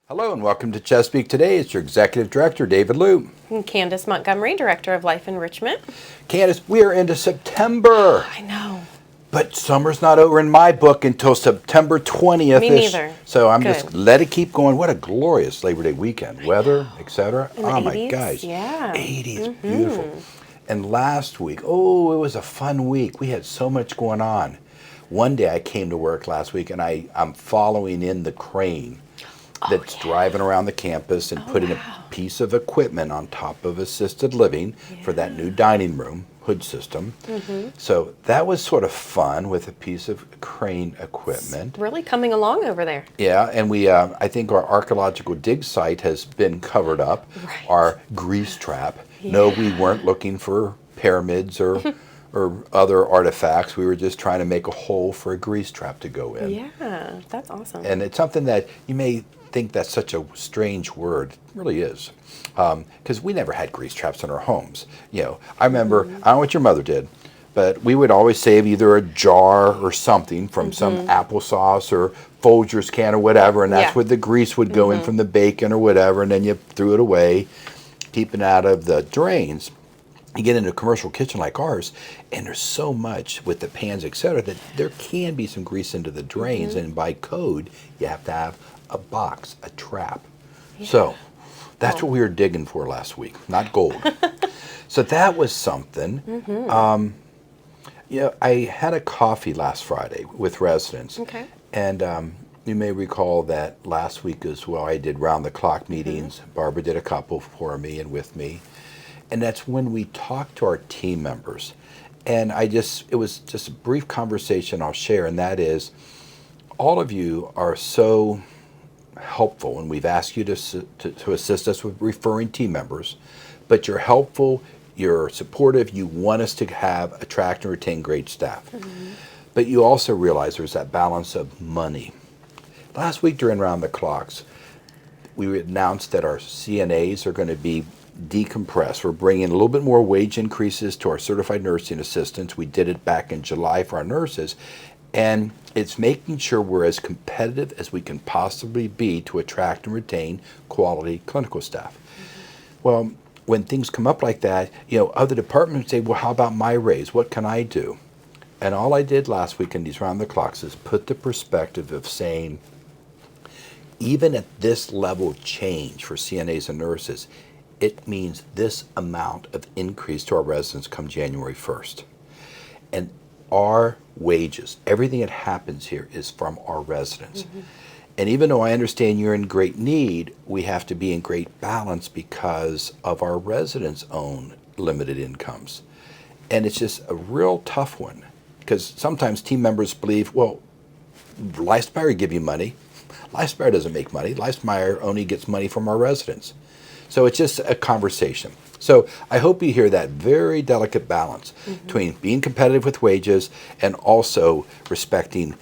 Hello and welcome to Chesapeake Today. It's your Executive Director, David Liu. And Candace Montgomery, Director of Life Enrichment. Candace, we are into September. I know. But summer's not over in my book until September 20th. Me neither. So I'm Good. just let it keep going. What a glorious Labor Day weekend. Weather, etc. In the Oh my 80s? gosh. Yeah. 80s, beautiful. And last week, it was a fun week. We had so much going on. One day I came to work last week and I'm following in the crane that's driving around the campus and putting a piece of equipment on top of assisted living for that new dining room hood system. So that was sort of fun with a piece of crane equipment. Really coming along over there. Yeah, and we I think our archaeological dig site has been covered up. Right. Our grease trap. No, we weren't looking for pyramids or other artifacts. We were just trying to make a hole for a grease trap to go in. Yeah, that's awesome. And it's something that you may think that's such a strange word. It really is. Because we never had grease traps in our homes. You know, I remember, I don't know what your mother did, but we would always save either a jar or something from some applesauce or Folgers can or whatever, and that's where the grease would go in from the bacon or whatever, and then you threw it away, keeping it out of the drains. You get into a commercial kitchen like ours, and there's so much with the pans, etc., that there can be some grease into the drains, and by code, you have to have a box, a trap. So that's what we were digging for last week, not gold. So that was something. I had a coffee last Friday with residents. Okay. And you may recall that last week as well, I did round-the-clock meetings. Barbara did a couple for me and with me. And that's when we talked to our team members. And it was just a brief conversation I'll share, and that is, all of you are so helpful, and we've asked you to assist us with referring team members, but you're helpful, you're supportive, you want us to attract and retain great staff. But you also realize there's that balance of money. Last week during Round the Clocks, we announced that our CNAs are going to be decompressed. We're bringing a little bit more wage increases to our certified nursing assistants. We did it back in July for our nurses. And it's making sure we're as competitive as we can possibly be to attract and retain quality clinical staff. Well, when things come up like that, other departments say, well, how about my raise? What can I do? And all I did last week in these round the clocks is put the perspective of saying, even at this level of change for CNAs and nurses, it means this amount of increase to our residents come January 1st. And our wages, everything that happens here is from our residents. And even though I understand you're in great need, we have to be in great balance because of our residents' own limited incomes. And it's just a real tough one, because sometimes team members believe, well, Lifespire give you money. Lifespire doesn't make money. Lifespire only gets money from our residents. So it's just a conversation. So I hope you hear that very delicate balance between being competitive with wages and also respecting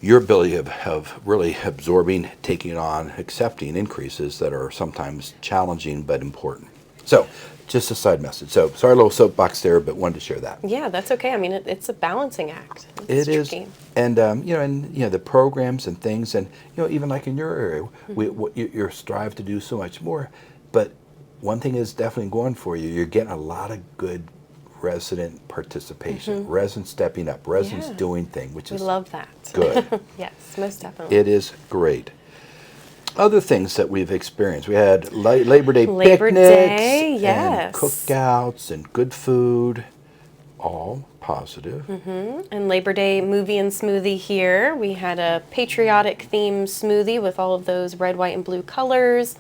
your ability of really absorbing, taking on, accepting increases that are sometimes challenging but important. So just a side message. So sorry, a little soapbox there, but wanted to share that. Yeah, that's okay. I mean, it's a balancing act. It is, tricky. and the programs and things, and even like in your area, you strive to do so much more. But one thing is definitely going for you. You're getting a lot of good resident participation, residents stepping up, residents doing things, which is We love that. good. Yes, most definitely. It is great. Other things that we've experienced, we had Labor Day Labor picnics Day, and yes. cookouts and good food, all positive. And Labor Day movie and smoothie here. We had a patriotic themed smoothie with all of those red, white, and blue colors.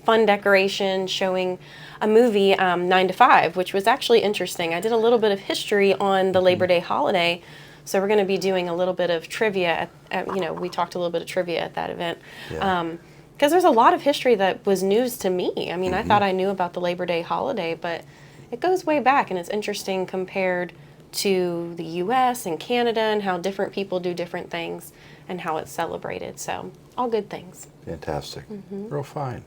Fun decoration showing a movie, 9 to 5, which was actually interesting. I did a little bit of history on the Labor Day holiday, so we're going to be doing a little bit of trivia. We talked a little bit of trivia at that event. Yeah. Because there's a lot of history that was news to me. I mean, I thought I knew about the Labor Day holiday, but it goes way back, and it's interesting compared to the U.S. and Canada and how different people do different things and how it's celebrated. So, all good things. Fantastic. Real fine.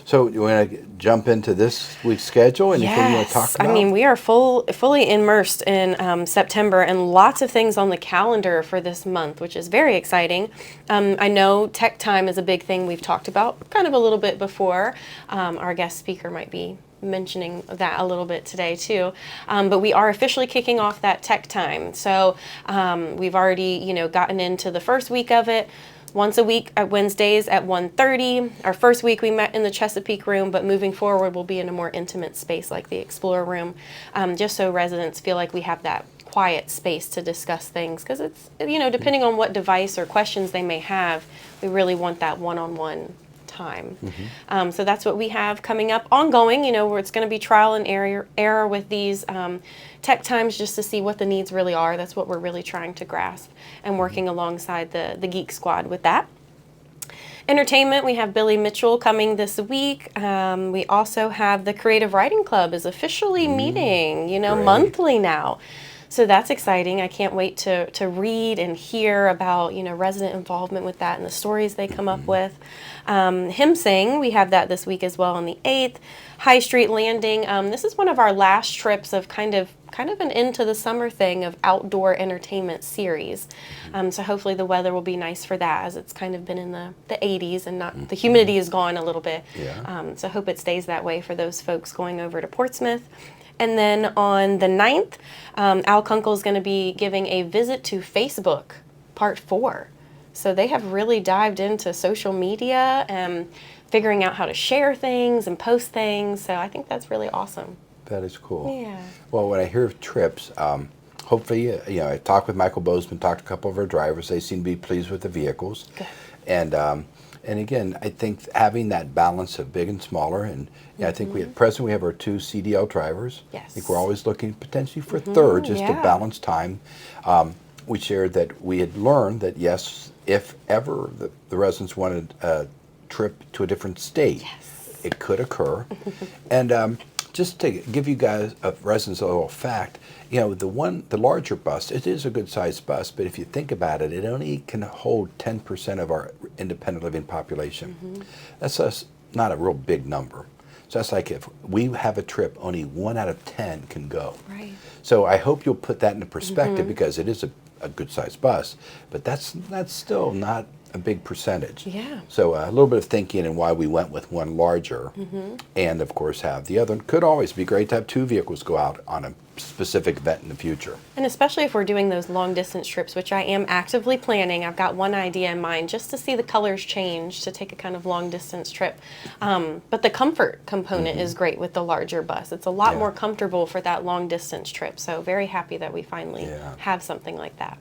So you want to jump into this week's schedule? Anything you want to talk about? I mean, we are fully immersed in September and lots of things on the calendar for this month, which is very exciting. I know Tech Time is a big thing we've talked about kind of a little bit before. Our guest speaker might be mentioning that a little bit today too, but we are officially kicking off that Tech Time. So we've already, gotten into the first week of it. Once a week at Wednesdays at 1:30. Our first week we met in the Chesapeake room, but moving forward we'll be in a more intimate space like the Explorer room, just so residents feel like we have that quiet space to discuss things, because it's, depending on what device or questions they may have, we really want that one-on-one time. So that's what we have coming up ongoing, where it's going to be trial and error with these Tech Times, just to see what the needs really are. That's what we're really trying to grasp, and working alongside the Geek Squad with that. Entertainment, we have Billy Mitchell coming this week. We also have the Creative Writing Club is officially meeting, great. monthly now. So that's exciting. I can't wait to read and hear about, resident involvement with that and the stories they come up with. Him Sing, we have that this week as well on the 8th. High Street Landing. This is one of our last trips of kind of an into the summer thing of outdoor entertainment series. So hopefully the weather will be nice for that, as it's kind of been in the 80s and not the humidity is gone a little bit. Yeah. So hope it stays that way for those folks going over to Portsmouth. And then on the 9th, Al Kunkel is going to be giving a visit to Facebook, part 4. So they have really dived into social media and figuring out how to share things and post things. So I think that's really awesome. That is cool. Yeah. Well, when I hear of trips, hopefully, I talked with Michael Bozeman, talked to a couple of our drivers. They seem to be pleased with the vehicles. Good. And again, I think having that balance of big and smaller, and I think at present we have our 2 CDL drivers. Yes. I think we're always looking potentially for a third, just to Yeah. balance time. We shared that we had learned that yes, if ever the residents wanted a trip to a different state, it could occur. And just to give you guys, residents, a little fact, the larger bus, it is a good sized bus, but if you think about it, it only can hold 10% of our independent living population. That's not a real big number. So that's like if we have a trip, only 1 out of 10 can go. Right. So I hope you'll put that into perspective, because it is a good sized bus, but that's still not a big percentage. Yeah. So a little bit of thinking and why we went with one larger, and of course have the other. Could always be great to have 2 vehicles go out on a specific event in the future. And especially if we're doing those long distance trips, which I am actively planning. I've got one idea in mind, just to see the colors change, to take a kind of long distance trip. But the comfort component is great with the larger bus. It's a lot more comfortable for that long distance trip. So very happy that we finally have something like that.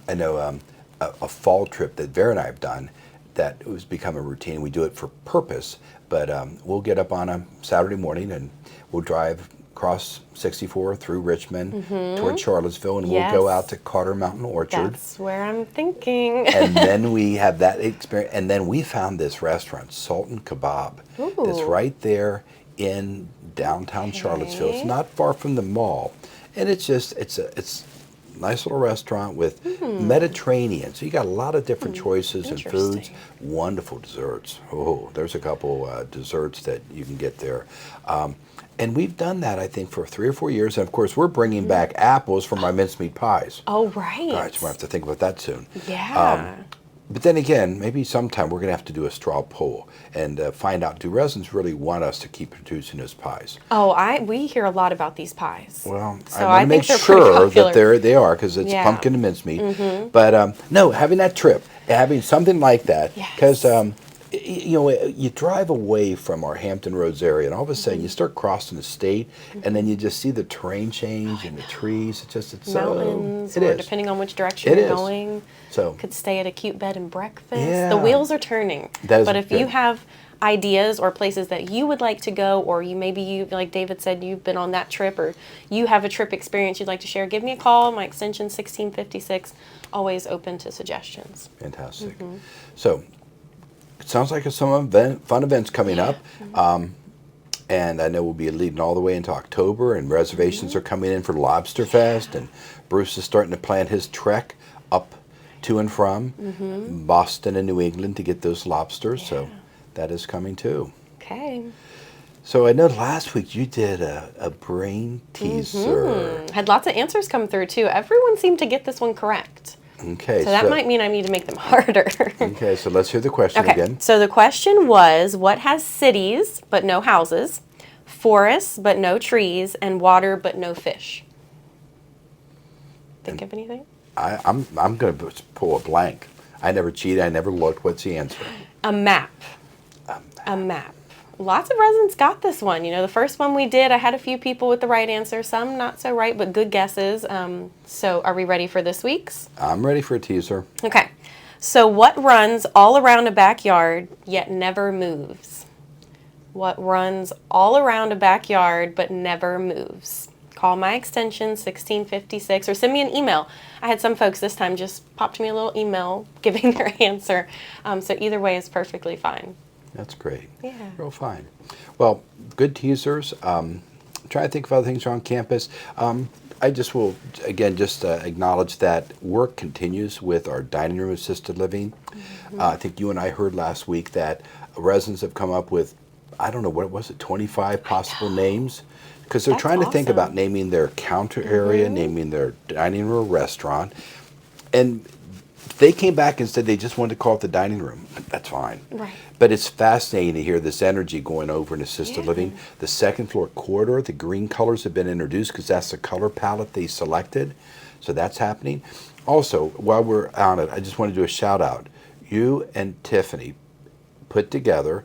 I know a fall trip that Vera and I have done, that it was become a routine. We do it for purpose, but we'll get up on a Saturday morning and we'll drive across 64 through Richmond toward Charlottesville, and we'll go out to Carter Mountain Orchard. That's where I'm thinking. And then we have that experience. And then we found this restaurant, Sultan Kebab, that's right there in downtown Charlottesville. It's not far from the mall, and it's a nice little restaurant with Mediterranean. So you got a lot of different choices and foods. Wonderful desserts. Oh, there's a couple desserts that you can get there. And we've done that, I think, for 3 or 4 years. And of course, we're bringing back apples from my mincemeat pies. Oh, right. Gosh, we'll have to think about that soon. Yeah. But then again, maybe sometime we're going to have to do a straw poll and find out, do residents really want us to keep producing those pies? Oh, we hear a lot about these pies. Well, so I want to make think they're pretty sure popular. that they are, because it's pumpkin and mincemeat. But no, having that trip, having something like that, because you drive away from our Hampton Roads area, and all of a sudden you start crossing the state, and then you just see the terrain change and the trees. It's mountains, so, or depending on which direction you're going. So could stay at a cute bed and breakfast. Yeah. The wheels are turning. That is but if good. you have ideas or places that you would like to go, or you like David said, you've been on that trip, or you have a trip experience you'd like to share, give me a call. My extension 1656. Always open to suggestions. Fantastic. So it sounds like some fun events coming up. And I know we'll be leading all the way into October, and reservations are coming in for Lobster Fest, and Bruce is starting to plan his trek up to and from Boston and New England to get those lobsters. So that is coming too. Okay. So I know last week you did a brain teaser. Had lots of answers come through too. Everyone seemed to get this one correct. Okay, So that might mean I need to make them harder. Okay, so let's hear the question Okay, again. so the question was, what has cities but no houses, forests but no trees, and water but no fish? Think of anything? I'm going to pull a blank. I never cheated. I never looked. What's the answer? A map. A map. Lots of residents got this one. You know, the first one we did, I had a few people with the right answer, some not so right, but good guesses. So are we ready for this week's? I'm ready for a teaser. Okay. So what runs all around a backyard yet never moves? What runs all around a backyard but never moves? Call my extension 1656 or send me an email. I had some folks this time just popped me a little email giving their answer. So either way is perfectly fine. That's great. Yeah. Real fine. Well, good teasers. Trying to think of other things around campus. I just will, again, just acknowledge that work continues with our dining room assisted living. I think you and I heard last week that residents have come up with, I don't know, what was it, 25 possible names? Because they're That's trying to think awesome. about naming their counter area, naming their dining room or restaurant. And they came back and said they just wanted to call it the dining room. That's fine. Right. But it's fascinating to hear this energy going over in assisted Yeah. living. The second floor corridor, the green colors have been introduced because that's the color palette they selected. So that's happening. Also, while we're on it, I just want to do a shout out. You and Tiffany put together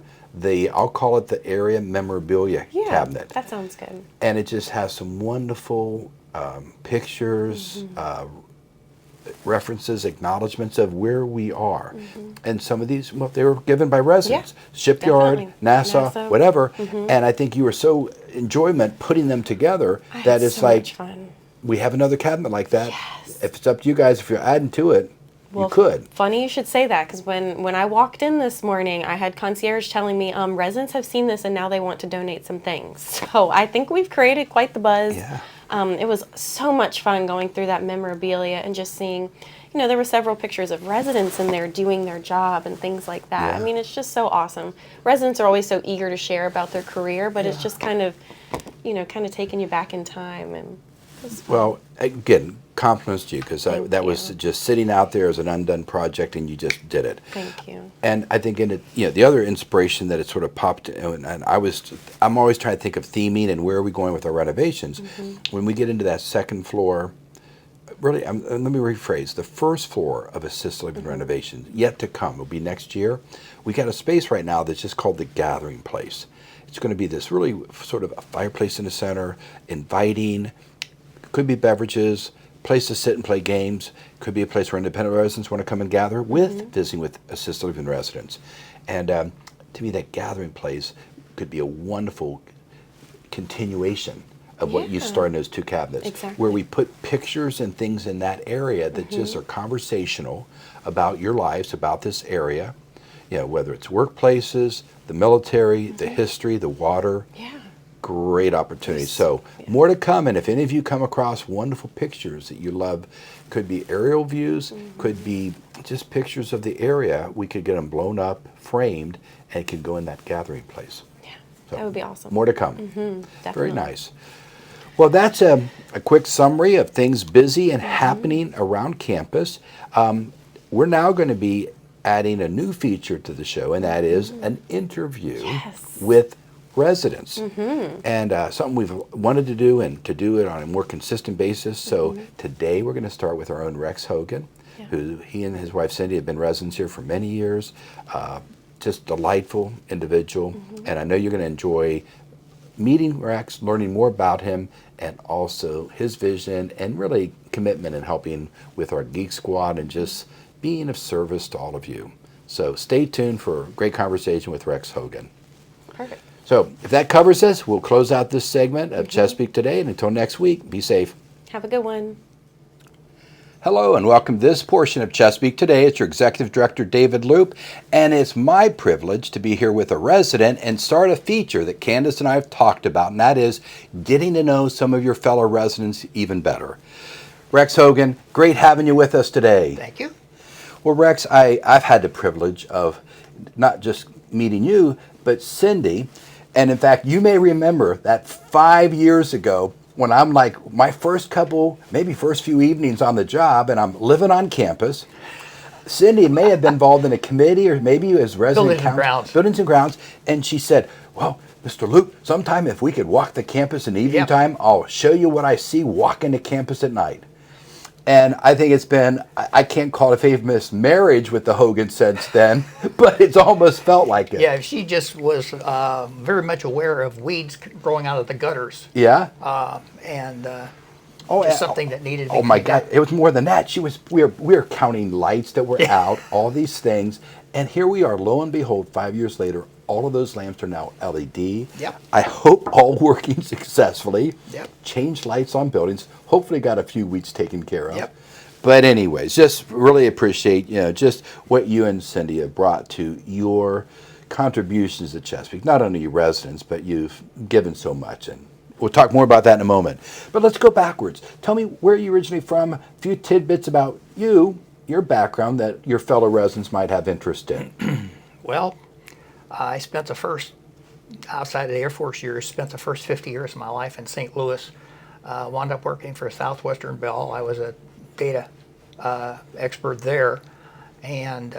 I'll call it the area memorabilia Yeah, cabinet. that sounds good. And it just has some wonderful pictures, references, acknowledgments of where we are. And some of these, well, they were given by residents. Yeah, Shipyard, definitely. NASA, whatever. And I think you were so enjoyment putting them together I that had it's so like, much fun. we have another cabinet like that. Yes. If it's up to you guys, if you're adding to it, you could. Funny you should say that, because when I walked in this morning, I had concierge telling me residents have seen this and now they want to donate some things. So I think we've created quite the buzz. Yeah. It was so much fun going through that memorabilia and just seeing, you know, there were several pictures of residents in there doing their job and things like that. Yeah. I mean, it's just so awesome. Residents are always so eager to share about their career, but it's just kind of, you know, kind of taking you back in time. And it was fun. Well, again, compliments to you because Thank that was you. just sitting out there as an undone project and you just did it. Thank you. And I think in it, you know, the other inspiration that it sort of popped, and I'm always trying to think of theming and where are we going with our renovations. When we get into that second floor, really, let me rephrase, the first floor of assisted living renovations, yet to come, will be next year. We got a space right now that's just called the Gathering Place. It's going to be this really sort of a fireplace in the center, inviting, could be beverages, place to sit and play games, could be a place where independent residents want to come and gather with visiting with assisted living residents. And to me, that gathering place could be a wonderful continuation of what you Yeah. started in those two cabinets, Exactly. where we put pictures and things in that area that just are conversational about your lives, about this area, you know, whether it's workplaces, the military, the history, the water. Yeah. Great opportunity. So more to come. And if any of you come across wonderful pictures that you love, could be aerial views, could be just pictures of the area, we could get them blown up, framed, and could go in that gathering place. Yeah. So, That would be awesome. More to come. Definitely. Very nice. Well, that's a quick summary of things busy and happening around campus. We're now going to be adding a new feature to the show, and that is an interview Yes. with residents. And something we've wanted to do and to do it on a more consistent basis. So today we're going to start with our own Rex Hogan, who he and his wife Cindy have been residents here for many years. Just delightful individual. And I know you're going to enjoy meeting Rex, learning more about him, and also his vision and really commitment in helping with our Geek Squad and just being of service to all of you. So stay tuned for a great conversation with Rex Hogan. Perfect. So if that covers us, we'll close out this segment of Chesapeake Today. And until next week, be safe. Have a good one. Hello and welcome to this portion of Chesapeake Today. It's your Executive Director, David Loop, and it's my privilege to be here with a resident and start a feature that Candace and I have talked about, and that is getting to know some of your fellow residents even better. Rex Hogan, great having you with us today. Thank you. Well, Rex, I've had the privilege of not just meeting you, But Cindy, and in fact, you may remember that 5 years ago when I'm like my first couple, maybe first few evenings on the job, and I'm living on campus. Cindy may have been involved in a committee or maybe as resident Buildings and grounds. Buildings and Grounds, and she said, well, Mr. Luke, sometime if we could walk the campus in evening Yep. time, I'll show you what I see walking the campus at night. And I think it's been, I can't call it a famous marriage with the Hogan since then, but it's almost felt like it. Yeah, she just was very much aware of weeds growing out of the gutters, Yeah? and Oh, just yeah. something that needed to be Oh my cleaned God! up. It was more than that. We were counting lights that were out, all these things, and here we are. Lo and behold, 5 years later, all of those lamps are now LED. Yep. I hope all working successfully. Yep. Changed lights on buildings. Hopefully, got a few weeds taken care of. Yep. But anyways, just really appreciate just what you and Cindy have brought to your contributions to Chesapeake. Not only your residents, but you've given so much and. We'll talk more about that in a moment. But let's go backwards. Tell me where you're originally from, a few tidbits about you, your background that your fellow residents might have interest in. Well, I spent the first, outside of the Air Force years, spent the first 50 years of my life in St. Louis. Wound up working for Southwestern Bell. I was a data expert there, and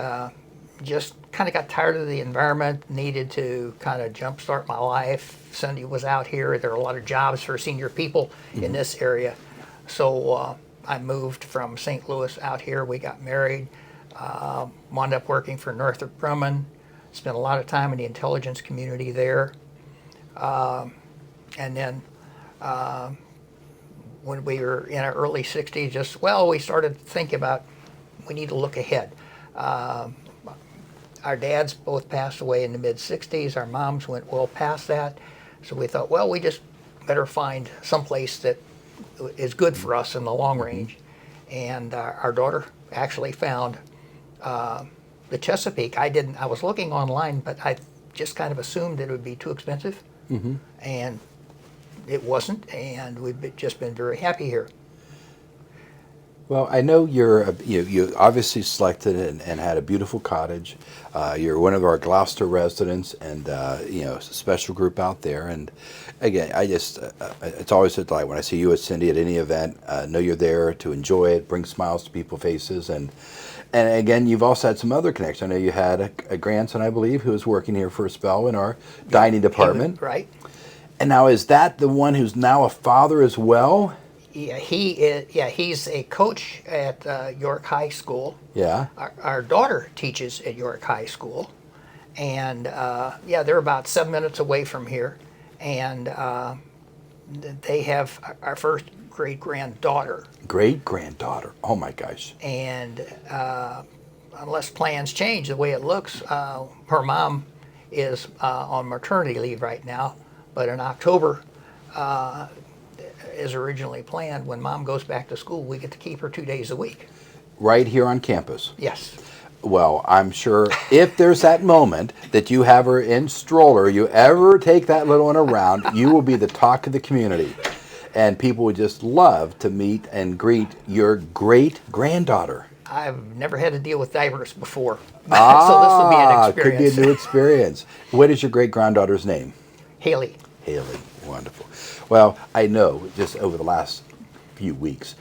just kind of got tired of the environment, needed to kind of jumpstart my life. Cindy was out here. There are a lot of jobs for senior people in this area. So I moved from St. Louis out here. We got married, wound up working for Northrop Grumman, spent a lot of time in the intelligence community there. And then when we were in our early 60s, we started thinking about we need to look ahead. Our dads both passed away in the mid 60s. Our moms went well past that. So we thought, we just better find someplace that is good for us in the long range. And our daughter actually found the Chesapeake. I was looking online, but I just kind of assumed that it would be too expensive. And it wasn't. And we've just been very happy here. Well, I know you obviously selected and had a beautiful cottage. You're one of our Gloucester residents, and a special group out there. And again, it's always a delight when I see you at Cindy at any event. Know you're there to enjoy it, bring smiles to people's faces, and again, you've also had some other connections. I know you had a grandson, I believe, who was working here for a spell in our dining department. Right. And now, is that the one who's now a father as well? Yeah, he is. Yeah, he's a coach at York High School. Yeah. Our daughter teaches at York High School, and they're about 7 minutes away from here, and they have our first great granddaughter. Great granddaughter. Oh my gosh. And unless plans change the way it looks, her mom is on maternity leave right now, but in October. As originally planned, when mom goes back to school, we get to keep her 2 days a week. Right here on campus. Yes. Well, I'm sure if there's that moment that you have her in stroller, you ever take that little one around, you will be the talk of the community. And people would just love to meet and greet your great granddaughter. I've never had to deal with diapers before, so this will be an experience. Could be a new experience. What is your great granddaughter's name? Haley. Haley. Wonderful. Well, I know just over the last few weeks,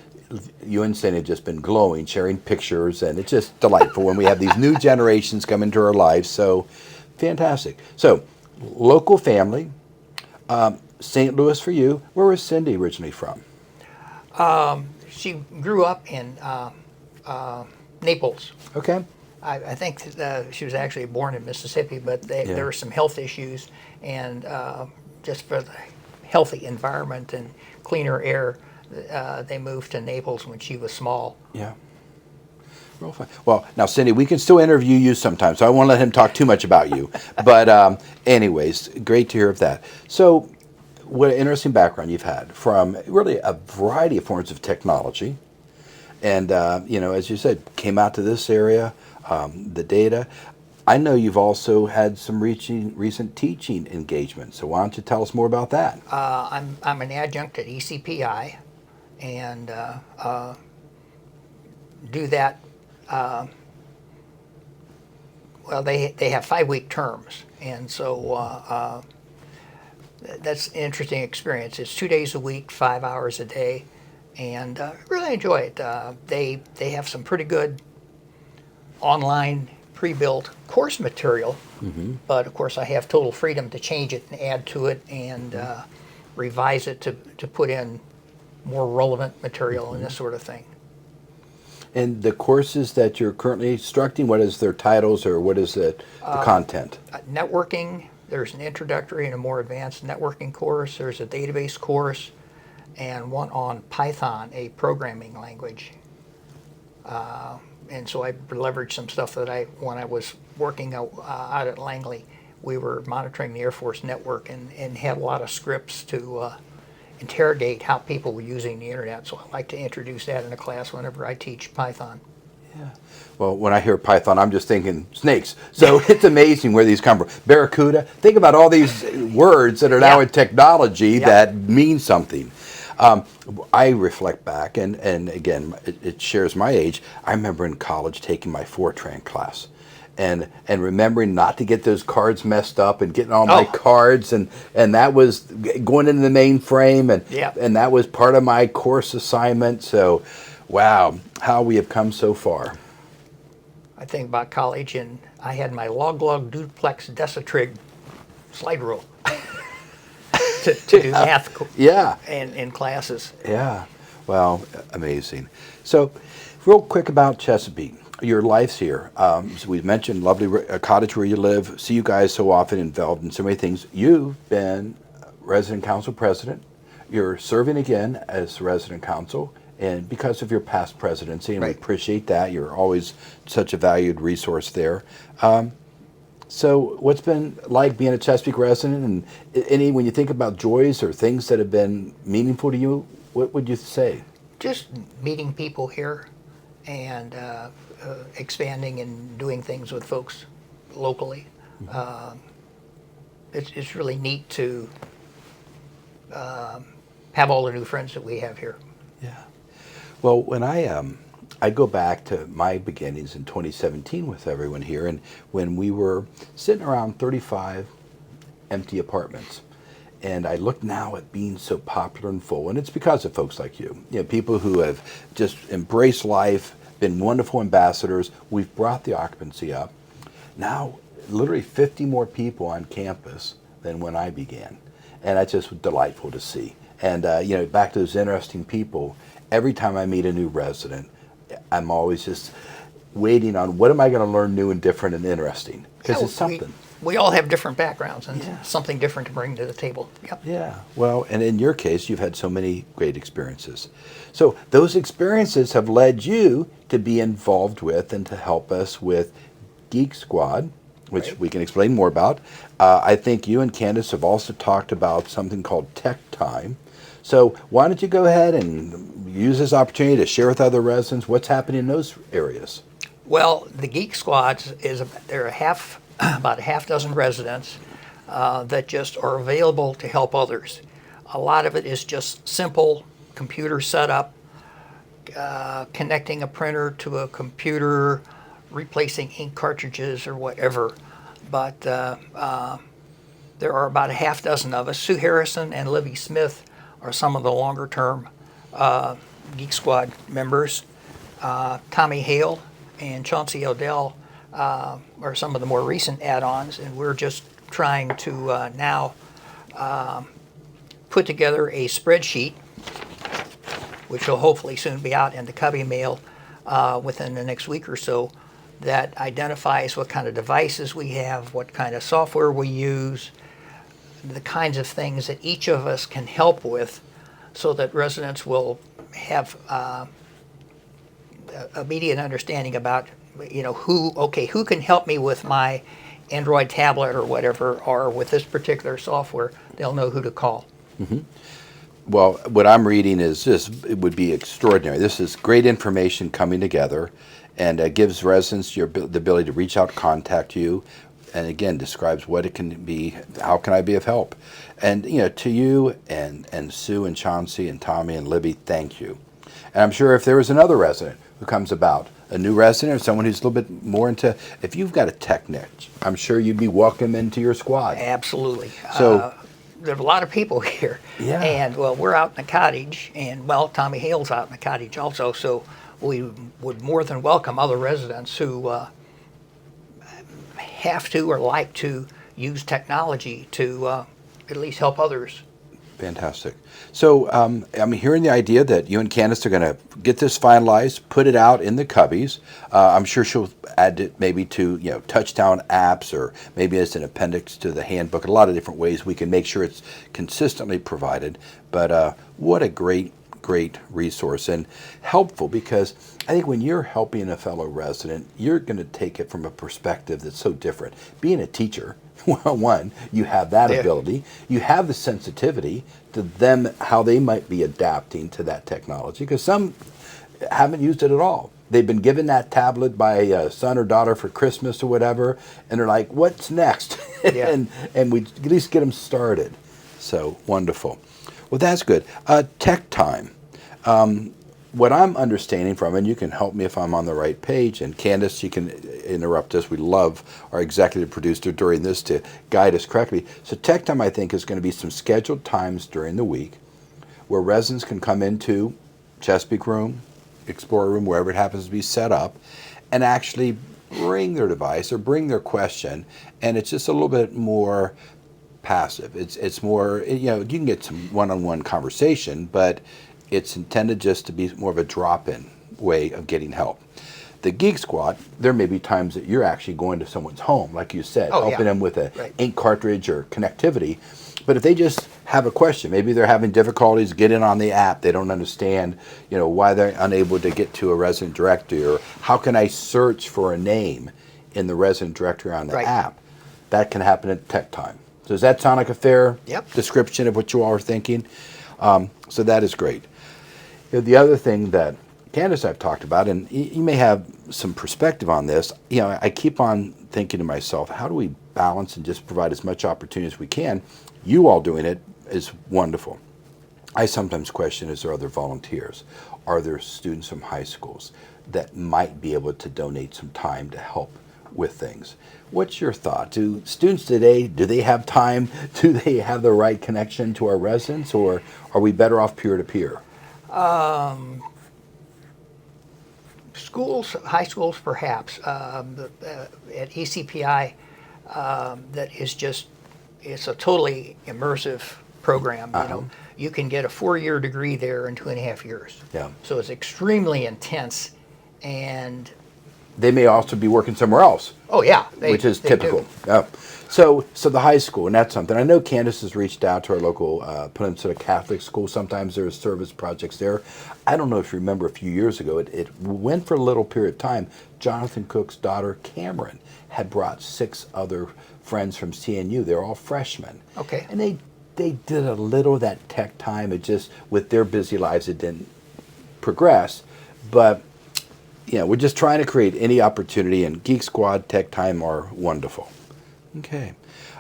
you and Cindy have just been glowing, sharing pictures, and it's just delightful when we have these new generations come into our lives. So, fantastic. So, local family, St. Louis for you. Where was Cindy originally from? She grew up in Naples. Okay. I think she was actually born in Mississippi, but there were some health issues, and just for the healthy environment and cleaner air, they moved to Naples when she was small. Yeah. Real fun. Well, now, Cindy, we can still interview you sometimes, so I won't let him talk too much about you. But anyways, great to hear of that. So what an interesting background you've had from really a variety of forms of technology. And, as you said, came out to this area, the data. I know you've also had some recent teaching engagements, so why don't you tell us more about that? I'm an adjunct at ECPI, and do that. They have 5-week terms, And so that's an interesting experience. It's 2 days a week, 5 hours a day, and really enjoy it. They have some pretty good online pre-built course material, but of course I have total freedom to change it and add to it and revise it to put in more relevant material and this sort of thing. And the courses that you're currently instructing, what is their titles or what is the content? Networking, there's an introductory and a more advanced networking course. There's a database course and one on Python, a programming language. And so I leveraged some stuff that when I was working out at Langley, we were monitoring the Air Force network and had a lot of scripts to interrogate how people were using the internet. So I like to introduce that in a class whenever I teach Python. Yeah. Well, when I hear Python, I'm just thinking snakes. So it's amazing where these come from. Barracuda. Think about all these words that are now in technology that mean something. I reflect back, and again, it shares my age. I remember in college taking my Fortran class. And remembering not to get those cards messed up and getting all my cards and that was going into the mainframe and that was part of my course assignment. So, wow, how we have come so far. I think about college and I had my log duplex decitrig slide rule to do math in classes. Yeah, well, amazing. So, real quick about Chesapeake. Your life's here. So we mentioned lovely cottage where you live. See you guys so often involved in so many things. You've been resident council president. You're serving again as resident council, and because of your past presidency, and we appreciate that. You're always such a valued resource there. So what's been like being a Chesapeake resident, and when you think about joys or things that have been meaningful to you, what would you say? Just meeting people here and expanding and doing things with folks locally. It's really neat to have all the new friends that we have here. Yeah. Well, when I go back to my beginnings in 2017 with everyone here, and when we were sitting around 35 empty apartments, and I look now at being so popular and full, and it's because of folks like you, people who have just embraced life, been wonderful ambassadors. We've brought the occupancy up. Now, literally 50 more people on campus than when I began, and that's just delightful to see. And back to those interesting people. Every time I meet a new resident, I'm always just waiting on what am I going to learn new and different and interesting, because it's something. We all have different backgrounds and something different to bring to the table. Yep. Yeah. Well, and in your case, you've had so many great experiences. So those experiences have led you to be involved with and to help us with Geek Squad, which we can explain more about. I think you and Candace have also talked about something called Tech Time. So why don't you go ahead and use this opportunity to share with other residents what's happening in those areas? Well, the Geek Squads they're about a half dozen residents that just are available to help others. A lot of it is just simple computer setup, connecting a printer to a computer, replacing ink cartridges or whatever. But there are about a half dozen of us. Sue Harrison and Libby Smith are some of the longer term Geek Squad members. Tommy Hale and Chauncey Odell are some of the more recent add-ons, and we're just trying to now put together a spreadsheet, which will hopefully soon be out in the Cubby Mail within the next week or so, that identifies what kind of devices we have, what kind of software we use, the kinds of things that each of us can help with, so that residents will have immediate understanding about who can help me with my Android tablet or whatever, or with this particular software. They'll know who to call. Mm-hmm. Well, what I'm reading is it would be extraordinary. This is great information coming together, and gives residents the ability to reach out, contact you, and again describes what it can be. How can I be of help? And to you and Sue and Chauncey and Tommy and Libby, thank you. And I'm sure if there was another resident who comes about a new resident or someone who's a little bit more into, if you've got a tech niche, I'm sure you'd be welcome into your squad. Absolutely. So- There's a lot of people here. Yeah. And, well, we're out in the cottage, and, well, Tommy Hale's out in the cottage also, so we would more than welcome other residents who have to or like to use technology to at least help others. Fantastic. So I'm hearing the idea that you and Candace are going to get this finalized, put it out in the cubbies. I'm sure she'll add it maybe to touchdown apps or maybe as an appendix to the handbook. A lot of different ways we can make sure it's consistently provided. But what a great resource and helpful, because I think when you're helping a fellow resident, you're going to take it from a perspective that's so different. Being a teacher, well, one, you have that Yeah. ability. You have the sensitivity to them, how they might be adapting to that technology, because some haven't used it at all. They've been given that tablet by a son or daughter for Christmas or whatever, and they're like, what's next? Yeah. and we at least get them started. So wonderful. Well, that's good. Tech time. What I'm understanding from, and you can help me if I'm on the right page, and Candace, you can interrupt us. We love our executive producer during this to guide us correctly. So tech time, I think, is going to be some scheduled times during the week where residents can come into Chesapeake Room, Explorer Room, wherever it happens to be set up, and actually bring their device or bring their question, and it's just a little bit more passive. It's more, you can get some one-on-one conversation, but it's intended just to be more of a drop-in way of getting help. The Geek Squad, there may be times that you're actually going to someone's home, like you said, Oh, helping yeah. them with a Right. ink cartridge or connectivity. But if they just have a question, maybe they're having difficulties getting on the app, they don't understand, why they're unable to get to a resident directory, or how can I search for a name in the resident directory on the Right. app? That can happen at tech time. So does that sound like a fair Yep. description of what you all are thinking? So that is great. The other thing that Candace I've talked about, and you may have some perspective on this, I keep on thinking to myself, how do we balance and just provide as much opportunity as we can? You all doing it is wonderful. I sometimes question, is there other volunteers? Are there students from high schools that might be able to donate some time to help with things? What's your thought? Do students today, do they have time? Do they have the right connection to our residents, or are we better off peer-to-peer? Schools, high schools perhaps, at ECPI, that is just, it's a totally immersive program. You can get a 4-year degree there in 2.5 years. Yeah. So it's extremely intense, and They may also be working somewhere else, oh yeah, which is they typical. do. Yeah. So the high school, and that's something. I know Candace has reached out to our local Peninsula Catholic school. Sometimes there's service projects there. I don't know if you remember a few years ago, it went for a little period of time. Jonathan Cook's daughter, Cameron, had brought 6 other friends from CNU. They're all freshmen. Okay. And they did a little of that tech time. It just, with their busy lives, it didn't progress. But we're just trying to create any opportunity, and Geek Squad, Tech Time are wonderful. Okay.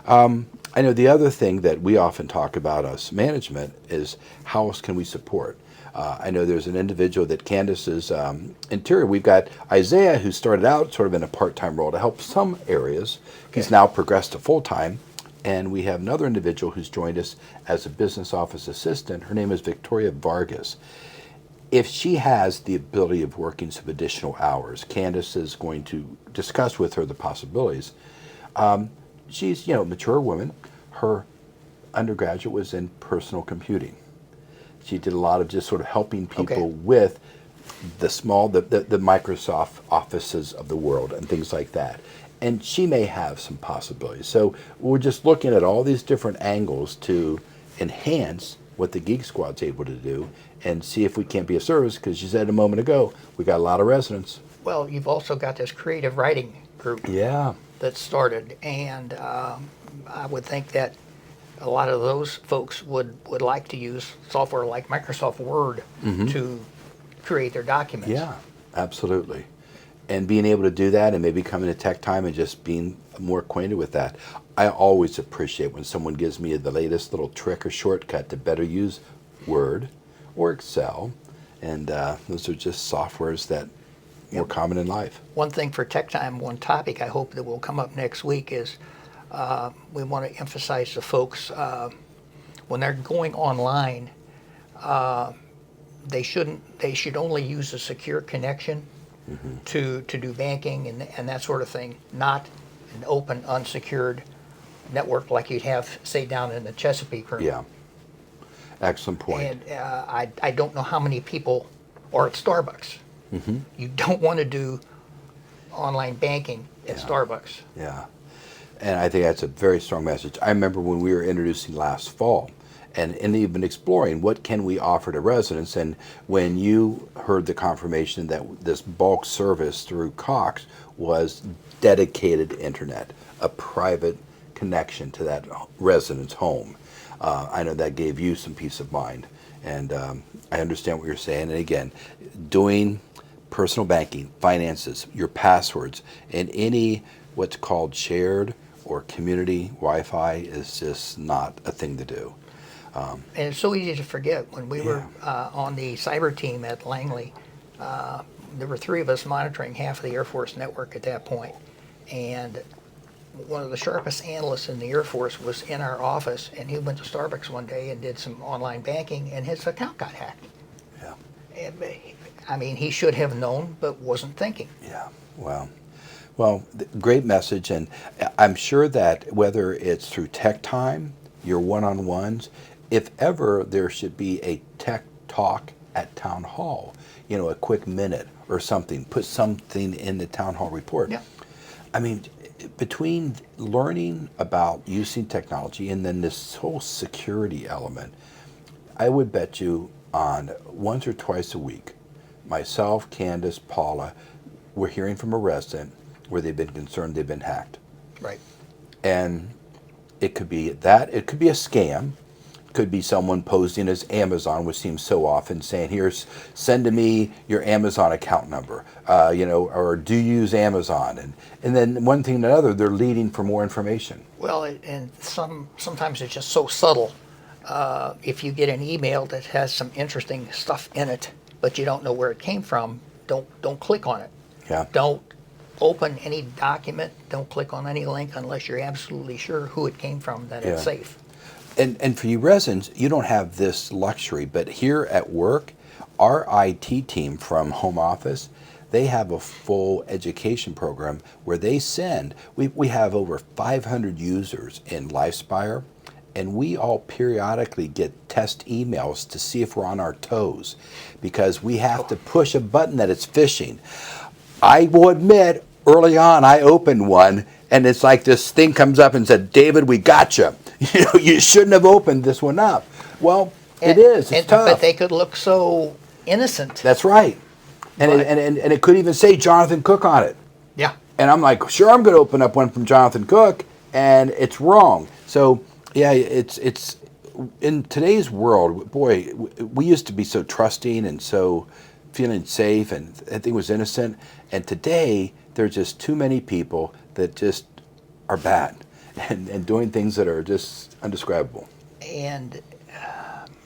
I know the other thing that we often talk about as management is how else can we support? I know there's an individual that Candace's interior. We've got Isaiah, who started out sort of in a part-time role to help some areas. He's now progressed to full-time. And we have another individual who's joined us as a business office assistant. Her name is Victoria Vargas. If she has the ability of working some additional hours, Candace is going to discuss with her the possibilities. She's, a mature woman. Her undergraduate was in personal computing. She did a lot of just sort of helping people with the Microsoft offices of the world and things like that. And she may have some possibilities. So we're just looking at all these different angles to enhance what the Geek Squad's able to do and see if we can't be of service, because you said a moment ago, we got a lot of residents. Well, you've also got this creative writing group Yeah. that started, and I would think that a lot of those folks would like to use software like Microsoft Word to create their documents. Yeah, absolutely. And being able to do that and maybe coming to Tech Time and just being more acquainted with that. I always appreciate when someone gives me the latest little trick or shortcut to better use Word or Excel. And those are just softwares that more common in life. One thing for Tech Time, one topic I hope that will come up next week is we want to emphasize to folks when they're going online, they should only use a secure connection to do banking and that sort of thing, not an open, unsecured network like you'd have, say, down in the Chesapeake room. Yeah. Excellent point. And I don't know how many people, or at Starbucks, you don't want to do online banking at Starbucks. Yeah. And I think that's a very strong message. I remember when we were introducing last fall and even exploring what can we offer to residents, and when you heard the confirmation that this bulk service through Cox was dedicated internet, a private connection to that resident's home. I know that gave you some peace of mind, and I understand what you're saying. And again, doing personal banking, finances, your passwords, and any what's called shared or community Wi-Fi is just not a thing to do. And it's so easy to forget. When we were on the cyber team at Langley, there were 3 of us monitoring half of the Air Force network at that point. And one of the sharpest analysts in the Air Force was in our office, and he went to Starbucks one day and did some online banking, and his account got hacked. Yeah. And, I mean, he should have known, but wasn't thinking. Yeah. Wow. Well, great message, and I'm sure that whether it's through Tech Time, your one-on-ones, if ever there should be a tech talk at Town Hall, you know, a quick minute or something, put something in the Town Hall report. Yeah. I mean, between learning about using technology and then this whole security element, I would bet you on once or twice a week, myself, Candace, Paula, we're hearing from a resident where they've been concerned they've been hacked. Right. And it could be that, it could be a scam, could be someone posing as Amazon, which seems so often, saying, here's, send to me your Amazon account number, you know, or do you use Amazon? And then one thing and another, they're leading for more information. Well, and sometimes it's just so subtle. If you get an email that has some interesting stuff in it, but you don't know where it came from, don't click on it. Yeah. Don't open any document. Don't click on any link unless you're absolutely sure who it came from, that it's safe. And for you residents, you don't have this luxury, but here at work, our IT team from home office, they have a full education program where they send, we have over 500 users in LifeSpire, and we all periodically get test emails to see if we're on our toes, because we have to push a button that it's phishing. I will admit, early on, I opened one, and it's like this thing comes up and said, David, we got you. You know, you shouldn't have opened this one up. Well, it is. It's tough. But they could look so innocent. That's right. And it could even say Jonathan Cook on it. Yeah. And I'm like, sure, I'm going to open up one from Jonathan Cook, and it's wrong. So, yeah, it's in today's world, boy, we used to be so trusting and so feeling safe, and everything was innocent. And today, there's just too many people that just are bad and doing things that are just undescribable. And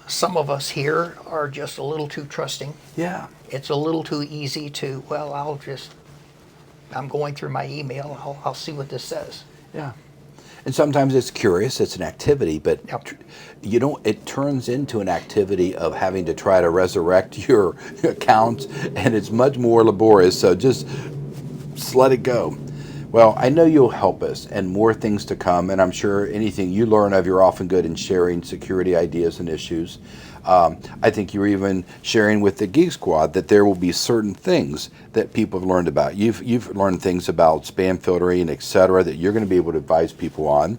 some of us here are just a little too trusting. Yeah. It's a little too easy to, well, I'm going through my email, I'll see what this says. Yeah. And sometimes it's curious, it's an activity, but you don't, it turns into an activity of having to try to resurrect your account, and it's much more laborious, so just let it go. Well, I know you'll help us, and more things to come, and I'm sure anything you learn of, you're often good in sharing security ideas and issues. I think you're even sharing with the Geek Squad that there will be certain things that people have learned about. You've learned things about spam filtering, et cetera, that you're going to be able to advise people on.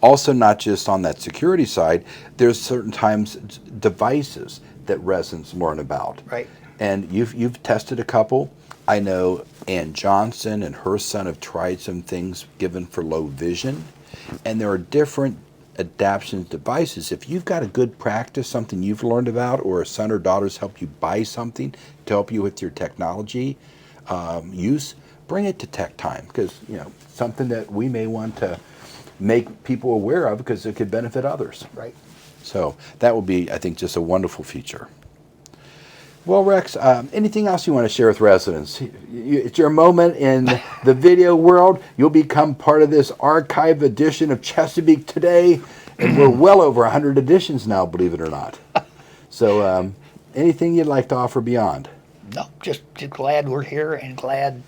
Also, not just on that security side, there's certain times devices that residents learn about. Right. And you've tested a couple. I know Ann Johnson and her son have tried some things given for low vision, and there are different adaption devices. If you've got a good practice, something you've learned about, or a son or daughter's helped you buy something to help you with your technology use, bring it to Tech Time, because something that we may want to make people aware of because it could benefit others. Right. So that will be, I think, just a wonderful feature. Well, Rex, anything else you want to share with residents? It's your moment in the video world. You'll become part of this archive edition of Chesapeake Today, and we're well over 100 editions now, believe it or not. So anything you'd like to offer beyond? No, just glad we're here and glad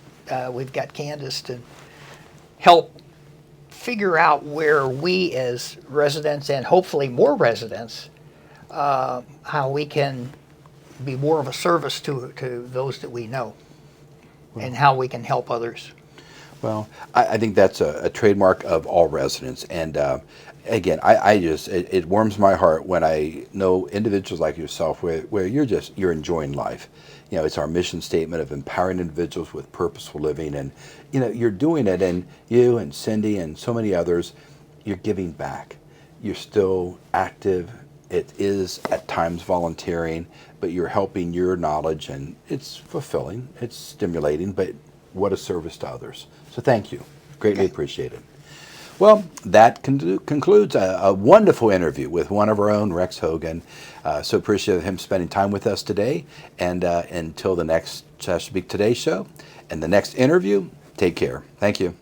we've got Candace to help figure out where we as residents and hopefully more residents, how we can be more of a service to those that we know and how we can help others. Well, I think that's a trademark of all residents. And again, I just, it warms my heart when I know individuals like yourself where you're enjoying life. You know, it's our mission statement of empowering individuals with purposeful living. And, you know, you're doing it, and you and Cindy and so many others, you're giving back. You're still active. It is at times volunteering, but you're helping your knowledge, and it's fulfilling, it's stimulating, but what a service to others. So thank you. Greatly appreciated. Well, that concludes a wonderful interview with one of our own, Rex Hogan. So appreciate him spending time with us today. And until the next Chesapeake Today show and the next interview, take care. Thank you.